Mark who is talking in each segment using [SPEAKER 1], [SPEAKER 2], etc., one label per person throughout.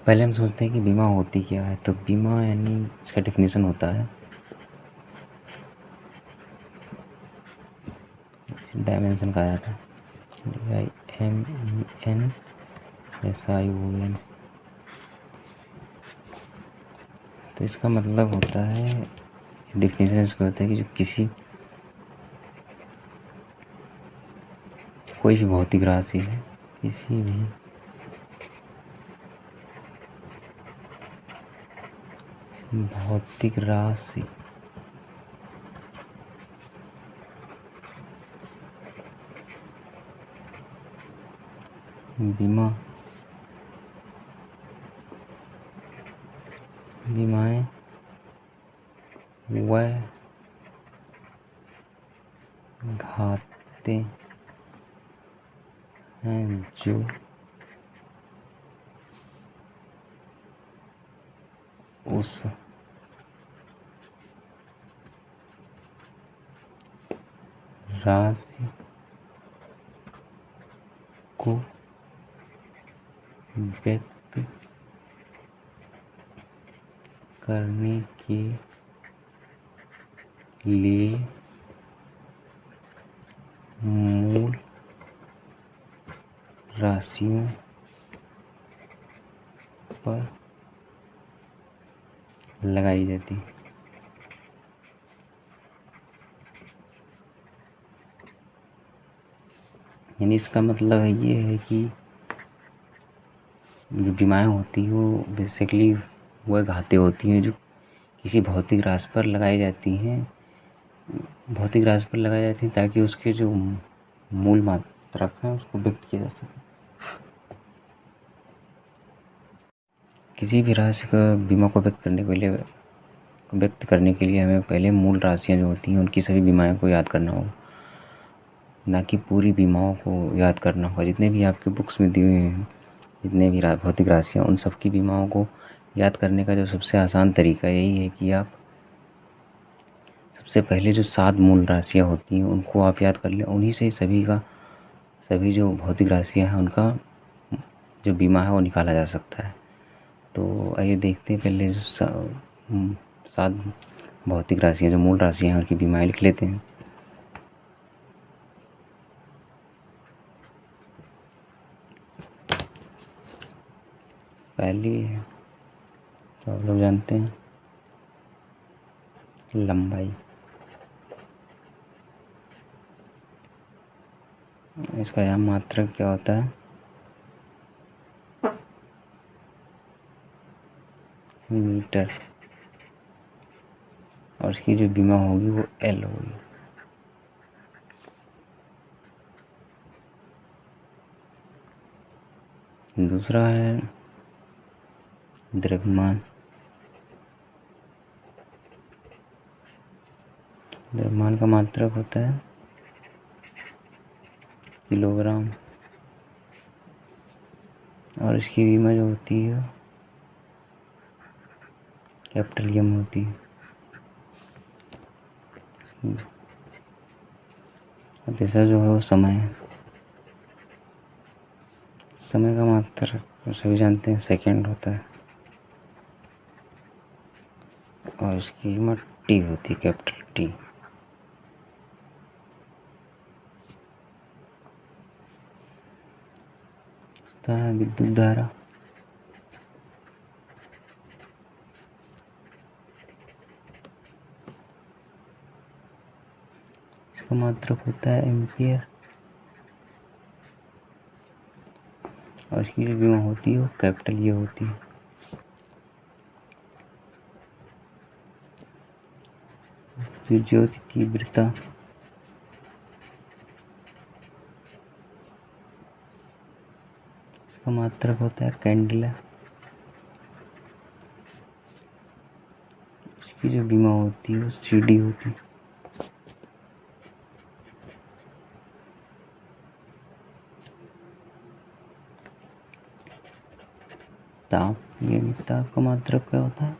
[SPEAKER 1] पहले हम सोचते हैं कि बीमा होती क्या है। तो बीमा यानी इसका डेफिनेशन होता है, डायमेंशन का आया था DIMENSION। तो इसका मतलब होता है, डेफिनेशन इसका होता है कि जो कोई भी भौतिक राशि है, किसी भी भौतिक राशि बीमाएं वह घाते हैं जो उस राशि को व्यक्त करने के लिए मूल राशियों पर लगाई जाती है। यानी इसका मतलब है ये है कि जो बीमाएँ होती हैं वो बेसिकली वह घातें होती हैं जो किसी भौतिक राशि पर लगाई जाती हैं। ताकि उसके जो मूल मात्रक है उसको व्यक्त किया जा सके। किसी भी राशि का बीमा को व्यक्त करने के लिए हमें पहले मूल राशियाँ जो होती हैं उनकी सभी बीमाओं को याद करना होगा, ना कि पूरी बीमाओं को याद करना होगा। जितने भी आपके बुक्स में दिए हुए हैं, जितने भी भौतिक राशियाँ, उन सबकी बीमाओं को याद करने का जो सबसे आसान तरीका यही है कि आप सबसे पहले जो 7 मूल राशियाँ होती हैं उनको आप याद कर लें। उन्हीं से सभी जो भौतिक राशियाँ हैं उनका जो बीमा है वो निकाला जा सकता है। तो आइए देखते हैं, पहले जो 7 भौतिक राशियाँ जो मूल राशियाँ हैं उनकी बीमाएँ लिख लेते हैं। पहली है तो आप लोग जानते हैं लंबाई। इसका यहाँ मात्रक क्या होता है, मीटर, और इसकी जो बीमा होगी वो L होगी। दूसरा है द्रव्यमान। द्रव्यमान का मात्रक होता है किलोग्राम, और इसकी बीमा जो होती है कैपिटल M होती है। और तीसरा जो है वो समय है। समय का मात्रक सभी जानते हैं सेकंड होता है, और इसकी बीमा T होती है, कैपिटल T। विद्युत धारा। इसका मात्रक होता है एम्पियर, और इसकी जो बीमा होती है वो कैपिटल ये होती है। जो ज्योति तीव्रता, इसका मात्रक होता है कैंडेला। इसकी जो बीमा होती है वो CD होती है। ताप, ये ताप का मात्रक क्या होता है,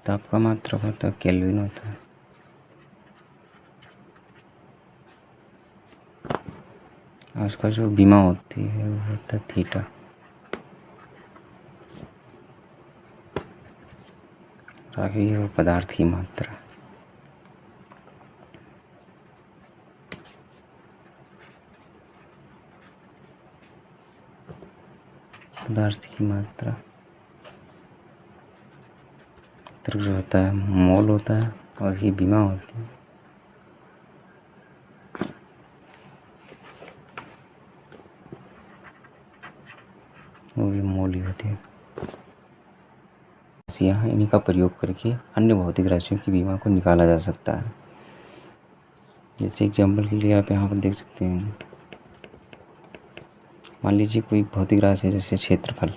[SPEAKER 1] ताप का मात्रक होता है केल्विन होता है। और उसका जो बीमा होती है वो होता है थीटा। आगे वो पदार्थ की मात्रा। पदार्थ की मात्रा तो जो होता है मोल होता है, और ये बीमा होती है वो भी मोल ही होती है। यहाँ इन्हीं का प्रयोग करके अन्य भौतिक राशियों की बीमा को निकाला जा सकता है। जैसे एग्जाम्पल के लिए आप यहाँ पर देख सकते हैं, मान लीजिए कोई भौतिक राशि है जैसे क्षेत्रफल।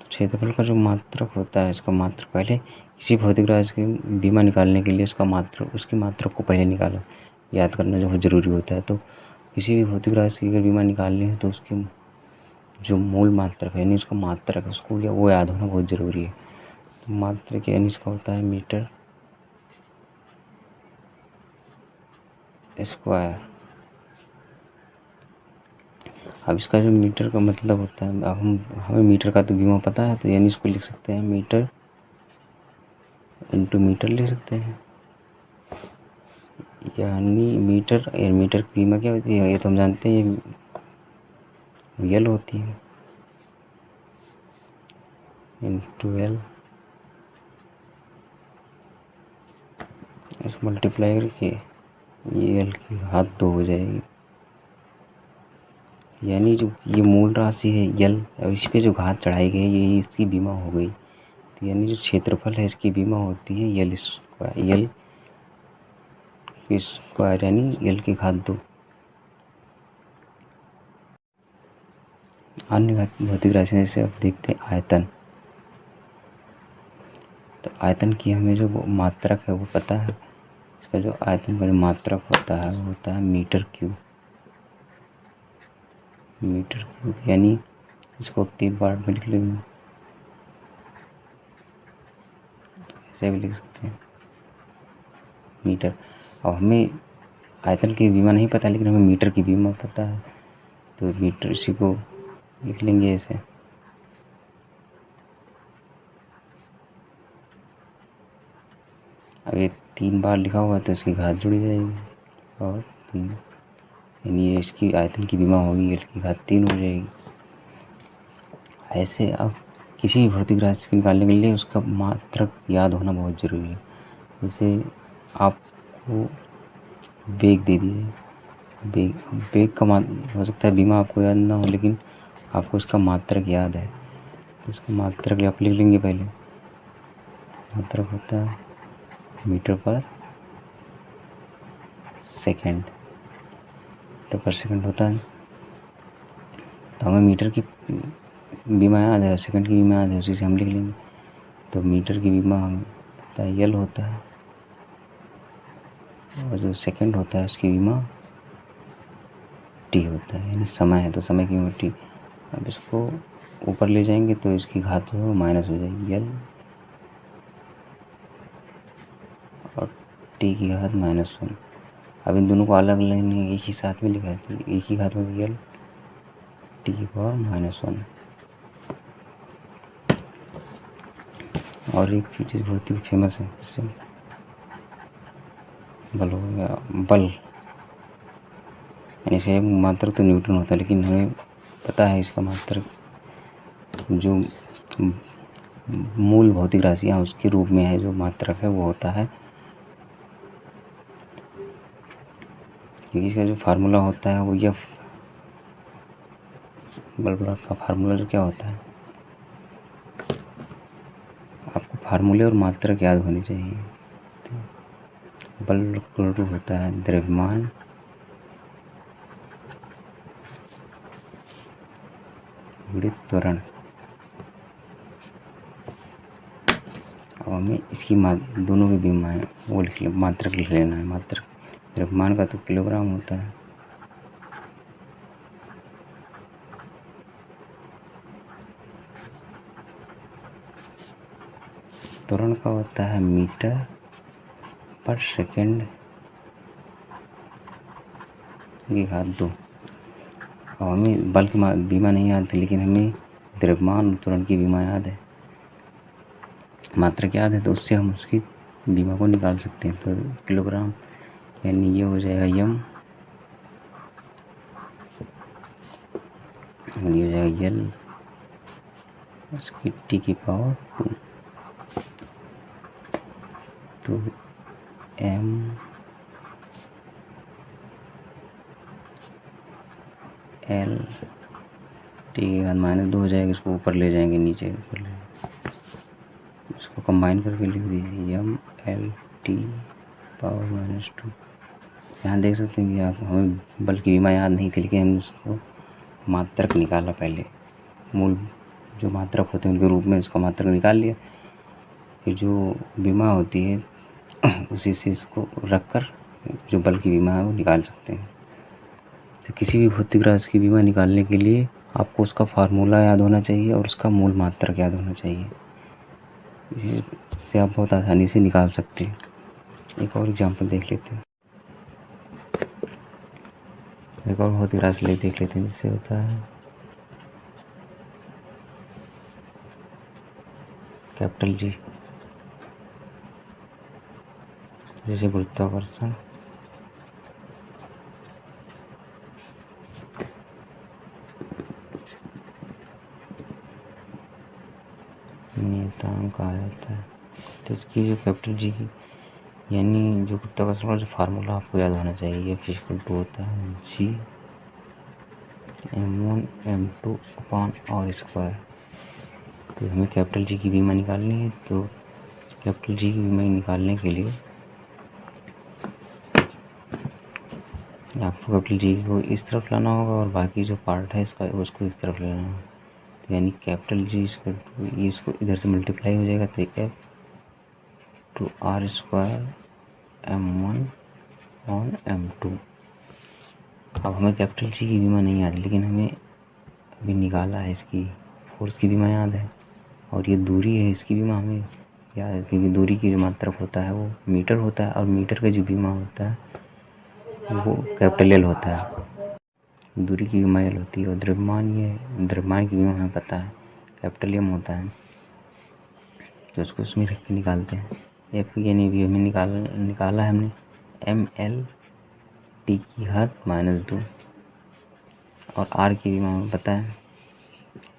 [SPEAKER 1] क्षेत्रफल का जो मात्रक होता है, इसका मात्रक पहले किसी भौतिक राशि की बीमा निकालने के लिए उसकी मात्रक को पहले निकालो, याद करना जो ज़रूरी होता है। तो किसी भी भौतिक राशि की अगर बीमा निकालनी है तो उसकी जो मूल मात्रक है यानी उसका मात्रक उसको वो याद होना बहुत ज़रूरी है। तो मात्रक यानी इसका होता है मीटर स्क्वायर। अब इसका जो मीटर का मतलब होता है, अब हमें मीटर का तो बीमा पता है, तो यानी इसको लिख सकते हैं मीटर इंटू मीटर लिख सकते हैं, यानी मीटर की बीमा क्या होती है ये तो हम जानते हैं, ये यल होती है इंटू एल। इस मल्टीप्लाई करके ये एल की घात 2 हो जाएगी, यानी जो ये मूल राशि है यल, और इस पे जो घात चढ़ाई गई है ये इसकी बीमा हो गई। तो यानी जो क्षेत्रफल है इसकी बीमा होती है यल स्क्वायर यानी यल की घात 2। अन्य भौतिक राशि जैसे अब देखते हैं आयतन। तो आयतन की हमें जो मात्रक है वो पता है, इसका जो आयतन का जो मात्रक होता है वो होता है मीटर क्यूब। यानी इसको 3 पार्ट में लिख लेंगे, ऐसे भी लिख सकते हैं मीटर। अब हमें आयतन की बीमा नहीं पता लेकिन हमें मीटर की बीमा पता है, तो मीटर इसी को लिख लेंगे ऐसे। अब ये 3 बार लिखा हुआ है तो इसकी घात जुड़ जाएगी, और 3 यानी ये इसकी आयतन की बीमा होगी यल की घात 3 हो जाएगी। ऐसे अब किसी भी भौतिक राशि को निकालने के लिए उसका मात्रक याद होना बहुत ज़रूरी है। जैसे आपको वेग दे दिए, वेग का हो सकता है बीमा आपको याद ना हो लेकिन आपको उसका मात्रक याद है, तो उसका मात्रक आप लिख लेंगे पहले। मात्रक होता है मीटर पर सेकंड, होता है। तो हमें मीटर की बीमा याद है, सेकंड की बीमा याद है, उसी से हम लिख लेंगे। तो मीटर की बीमा हमें पता है यल होता है, और जो सेकंड होता है उसकी बीमा टी होता है, यानी समय है तो समय की बीमा टी। अब इसको ऊपर ले जाएंगे तो इसकी घात जो है माइनस हो जाएगी यल, और टी की घात -1। अब इन दोनों को अलग अलग नहीं एक ही साथ में लिखा है, तो एक ही घात में यल टी की पावर -1। और एक चीज़ बहुत ही फेमस है, जैसे बल हो गया, बल यानी इसका मात्रक तो न्यूटन होता है, लेकिन हमें पता है इसका मात्रक जो मूल भौतिक राशियाँ उसके रूप में है, जो मात्रक है वो होता है, क्योंकि इसका जो फार्मूला होता है वो यह बल का फार्मूला जो क्या होता है, आपको फार्मूले और मात्रक याद होनी चाहिए। तो बल होता है द्रव्यमान गुणित त्वरण। अब हमें इसकी दोनों की बीमा है वो मात्रक लिख लेना है। मात्रक द्रव्यमान का तो किलोग्राम होता है, त्वरण का होता है मीटर पर सेकंड की घात 2। और हमें बल की बीमा नहीं याद थी, लेकिन हमें द्रव्यमान और त्वरण की बीमा याद है, मात्रक याद है, तो उससे हम उसकी बीमा को निकाल सकते हैं। तो किलोग्राम यानी ये हो जाएगा यम, और ये हो जाएगा यल, उसकी टी की पावर 2 एम एल टी के बाद -2 हो जाएगा, इसको ऊपर ले जाएंगे, नीचे ऊपर ले, इसको कंबाइन करके लिख दीजिए यम एल टी पावर -2। यहाँ देख सकते हैं कि आप हमें बल की बीमा याद नहीं थी, लेकिन हमने उसको मात्रक निकाला, पहले मूल जो मात्रक होते हैं उनके रूप में उसका मात्रक निकाल लिया, फिर जो बीमा होती है उसी से इसको रख कर जो बल की बीमा है वो निकाल सकते हैं। तो किसी भी भौतिक राशि की बीमा निकालने के लिए आपको उसका फार्मूला याद होना चाहिए और उसका मूल मात्रक याद होना चाहिए, इससे आप बहुत आसानी से निकाल सकते हैं। एक और एग्जांपल देख लेते हैं, एक और भौतिक राशि देख लेते हैं, जिससे होता है कैपिटल जी, जैसे गुरुत्वाकर्षण, नियतांक कहा जाता है। तो इसकी जो कैपिटल जी की यानी जो गुरुत्वाकर्षण का जो फार्मूला आपको याद होना चाहिए, ये फिजिकल टू होता है जी m1 m2 upon r square. तो हमें कैपिटल जी की बीमा निकालनी है, तो कैपिटल जी की बीमा निकालने के लिए आपको कैपिटल जी को इस तरफ लाना होगा और बाकी जो पार्ट है इसका उसको इस तरफ लेना होगा। तो यानी कैपिटल जी ये इसको इधर से मल्टीप्लाई हो जाएगा, तो F two R square m1 on m2। अब हमें कैपिटल जी की बीमा नहीं याद, लेकिन हमें अभी निकाला है इसकी फोर्स की बीमा याद है, और ये दूरी है इसकी बीमा हमें याद है, क्योंकि दूरी की जो मात्रक होता है वो मीटर होता है, और मीटर का जो बीमा होता है वो कैपिटल एल होता है। दूरी की बीमा एल होती है, और द्रव्यमान की बीमा हमें पता है कैपिटल एम होता है। तो उसको उसमें रख के निकालते हैं। एफ यानी भी हमें निकाला है हमने एम एल टी की घात -2, और आर की बीमा हमें पता है,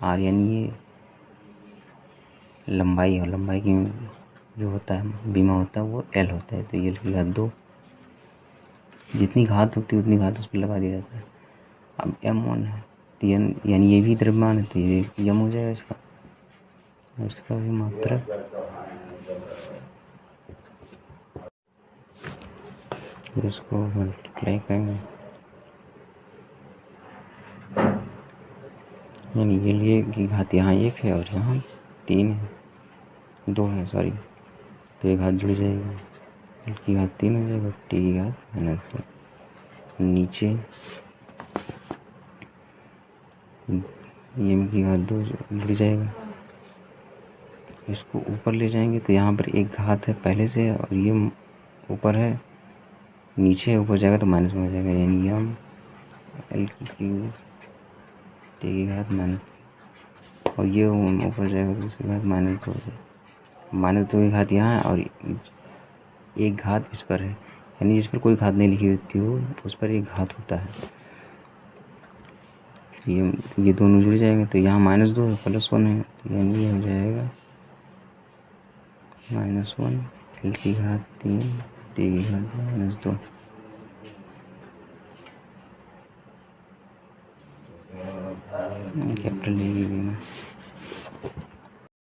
[SPEAKER 1] आर यानी ये लंबाई है, लंबाई की जो होता है बीमा होता है वो एल होता है। तो ये की घात 2, जितनी घात होती है उतनी घात उस पर लगा दिया जाता है। अब m1 है, तो यानी ये भी द्रव्यमान है, तो ये यम हो जाएगा इसका, और इसका भी मात्रक इसको मल्टीप्लाई करेंगे, यानी ये लिए की घात यहाँ 1 है और यहाँ 3 है, 2 है सॉरी, तो ये घात जुड़ जाएगी, एल की घात 3 हो जाएगा, टी की घात -2। नीचे एम की घात 2 जुड़ जाएगा, इसको ऊपर ले जाएंगे तो यहाँ पर एक घात है पहले से, और ये ऊपर है, नीचे ऊपर जाएगा तो माइनस में हो जाएगा, यानी एम एल की क्यूब टी की घात और ये ऊपर जाएगा तो इसकी घात -2 हो जाएगा। -2 की घात यहाँ है और एक घात इस पर है, यानी जिस पर कोई घात नहीं लिखी होती हो उस पर एक घात होता है। ये दोनों जुड़ जाएंगे, तो यहाँ -2 है +1 है, यानी ये हो जाएगा -1 एल की घात 3 टी की घात -2। कैपिटल डी की बीमा